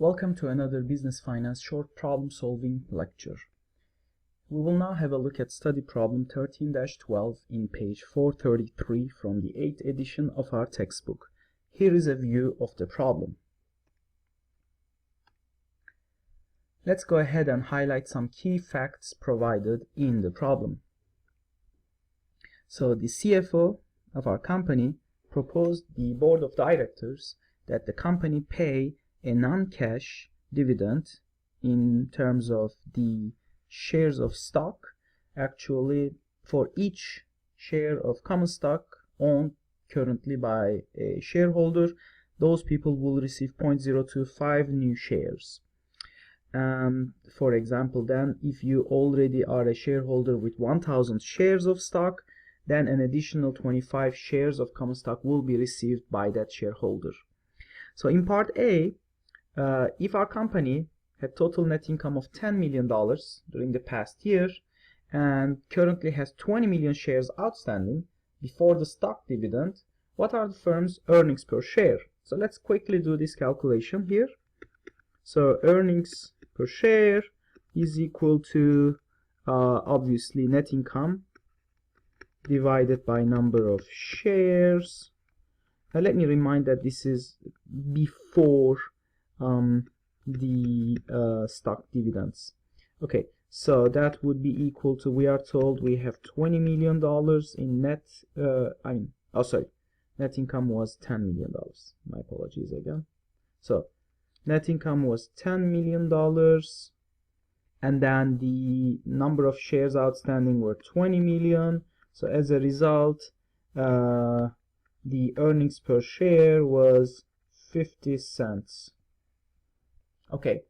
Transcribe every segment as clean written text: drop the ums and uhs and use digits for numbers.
Welcome to another Business Finance short problem solving lecture. We will now have a look at study problem 13-12 in page 433 from the 8th edition of our textbook. Here is a view of the problem. Let's go ahead and highlight some key facts provided in the problem. So the CFO of our company proposed the board of directors that the company pay a non-cash dividend in terms of the shares of stock. Actually, for each share of common stock owned currently by a shareholder, those people will receive 0.025 new shares. For example, then if you already are a shareholder with 1,000 shares of stock, then an additional 25 shares of common stock will be received by that shareholder. So in part A, if our company had total net income of $10 million during the past year and currently has 20 million shares outstanding before the stock dividend, what are the firm's earnings per share? So let's quickly do this calculation here. So earnings per share is equal to obviously net income divided by number of shares. Now let me remind that this is before the stock dividends. Okay, so that would be equal to, we are told we have $20 million in net, net income was $10 million. My apologies again. So net income was $10 million, and then the number of shares outstanding were 20 million. So as a result, the earnings per share was 50 cents. Okay,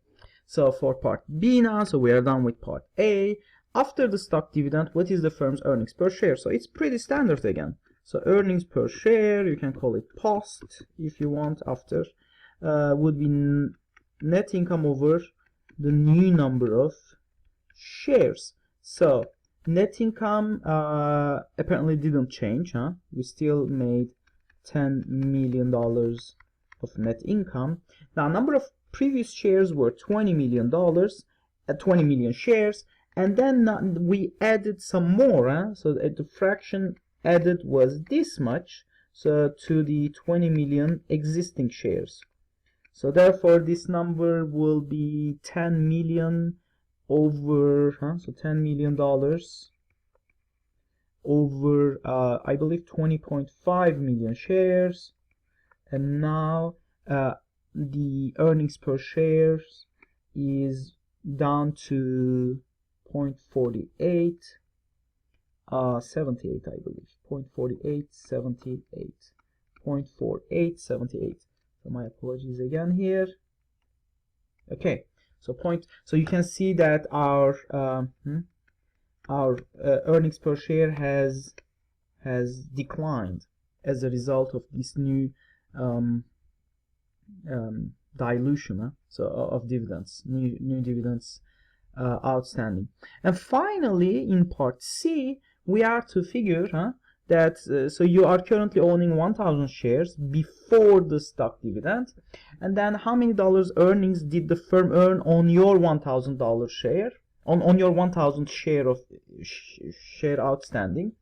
so for part B now, so we are done with part A. After the stock dividend, what is the firm's earnings per share? So it's pretty standard again. So earnings per share, you can call it post if you want, after, would be net income over the new number of shares. So net income apparently didn't change, huh? We still made $10 million of net income. Now, number of previous shares were 20 million shares, and then we added some more, huh? So the fraction added was this much, so to the 20 million existing shares. So therefore this number will be 10 million over, so $10 million over, I believe 20.5 million shares, and now the earnings per share is down to 0.48, 78, I believe, 0.4878, 0.4878. So my apologies again here. Okay, so you can see that our earnings per share has declined as a result of this new dilution, so of dividends, new dividends outstanding. And finally, in part C, we are to figure that so you are currently owning 1,000 shares before the stock dividend, and then how many dollars earnings did the firm earn on your $1,000 share, on your 1,000 share of share outstanding.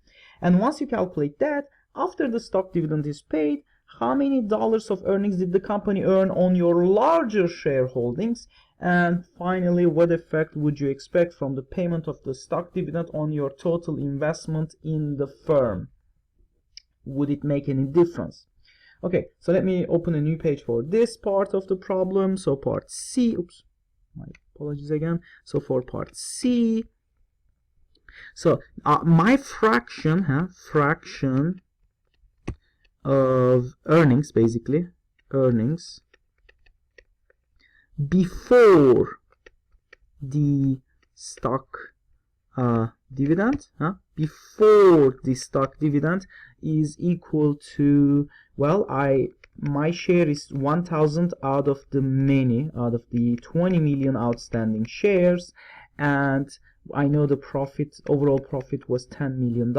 And once you calculate that, after the stock dividend is paid, how many dollars of earnings did the company earn on your larger shareholdings? And finally, what effect would you expect from the payment of the stock dividend on your total investment in the firm? Would it make any difference? Okay, so let me open a new page for this part of the problem. So part C, oops, my apologies again. So for part C, so my fraction of earnings, basically earnings before the stock dividend, before the stock dividend is equal to, well, my share is 1,000 out of the 20 million outstanding shares, and I know the profit, overall profit was $10 million.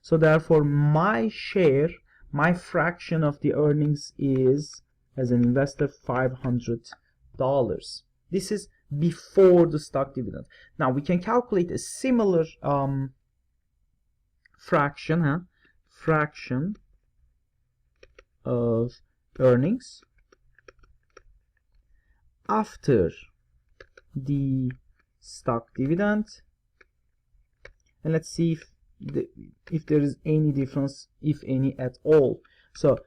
So therefore my share, my fraction of the earnings is, as an investor, $500. This is before the stock dividend. Now we can calculate a similar fraction of earnings after the stock dividend, and let's see if there is any difference, if any at all. So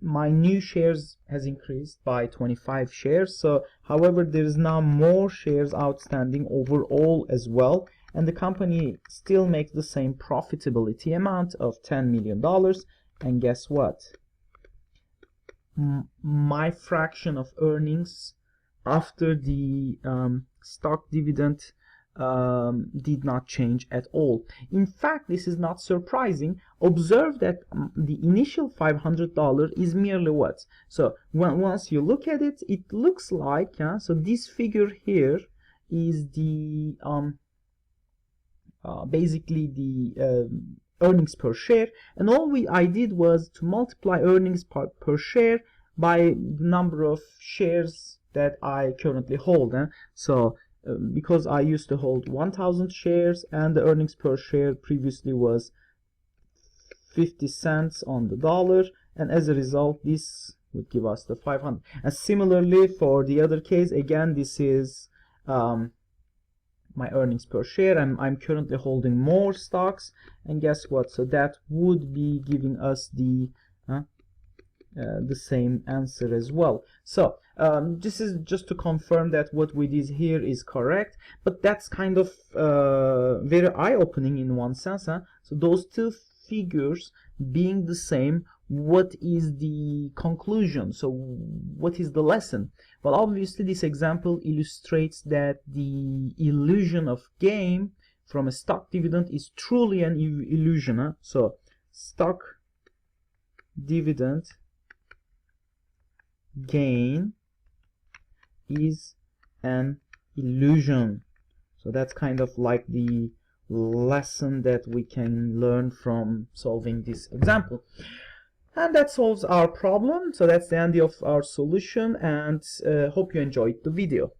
my new shares has increased by 25 shares. So however, there is now more shares outstanding overall as well, and the company still makes the same profitability amount of $10 million. And guess what? My fraction of earnings after the stock dividend did not change at all. In fact, this is not surprising. Observe that the initial $500 is merely what? So once you look at it, it looks like, so this figure here is the basically the earnings per share, and all I did was to multiply earnings per share by the number of shares that I currently hold. So because I used to hold 1,000 shares and the earnings per share previously was 50 cents on the dollar, and as a result this would give us the 500. And similarly for the other case, again this is my earnings per share. I'm currently holding more stocks, and guess what? So that would be giving us the same answer as well. So this is just to confirm that what we did here is correct, but that's kind of very eye-opening in one sense. So those two figures being the same, what is the conclusion? So what is the lesson? Well, obviously this example illustrates that the illusion of gain from a stock dividend is truly an illusion. So stock dividend gain is an illusion. So that's kind of like the lesson that we can learn from solving this example. And that solves our problem. So that's the end of our solution, and hope you enjoyed the video.